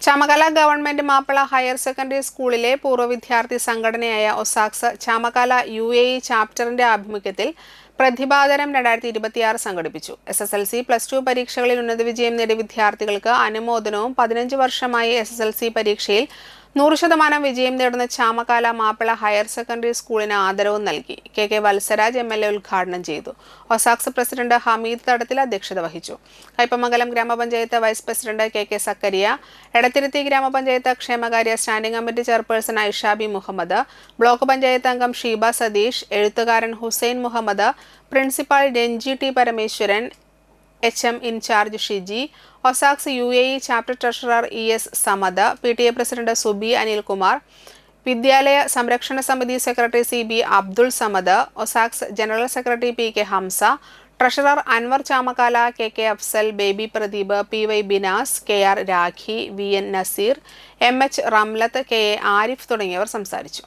Chamakkala government Mappila higher secondary സ്കൂളിലെ പൂർവ്വ വിദ്യാർത്ഥി സംഘടനയായ ഒസാക്സ് ചാമക്കാല UAE ചാപ്റ്ററിന്റെ ആഭിമുഖ്യത്തിൽ പ്രതിഭാതനം 2026 സംഘടിപ്പിച്ചു. SSLC +2 പരീക്ഷകളിൽ ഉന്നത വിജയം നേടിയ വിദ്യാർത്ഥികൾക്ക് അനുമോദനവും 15 വർഷമായി SSLC പരീക്ഷയിൽ 100% വിജയം നേടുന്ന ചാമക്കാല മാപ്പിള ഹയർ സെക്കൻഡറി സ്കൂളിന് ആദരവും നൽകി. KK വത്സരാജ് MLA ഉദ്ഘാടനം ചെയ്തു. ഒസാക്സ് പ്രസിഡന്റ് ഹമീദ് തടത്തിൽ അധ്യക്ഷത വഹിച്ചു. Kaipamangalam gramapanchayat vice president KK Zakariya, Edathiruthi gramapanchayat ക്ഷേമകാര്യ standing committee chairperson Aishabi Muhammad, block panchayat അംഗം ഷീബ സതീഷ്, എഴുത്തുകാരൻ Hussain Muhammad, principal Ranji T Parameswaran, HM in charge Shiji, ഒസാക്സ് UAE chapter treasurer ES Samad, PTA president Subi Anilkumar, വിദ്യാലയ സംരക്ഷണ സമിതി സെക്രട്ടറി CB അബ്ദുൾ സമദ്, ഒസാക്സ് general secretary PK Hamsa, treasurer Anwar Chamakkala, KK Afsal, Baby Pradeep, PY Binas, KR Rakhi, VN Naseer, MH Ramlath, KA Arif തുടങ്ങിയവർ സംസാരിച്ചു.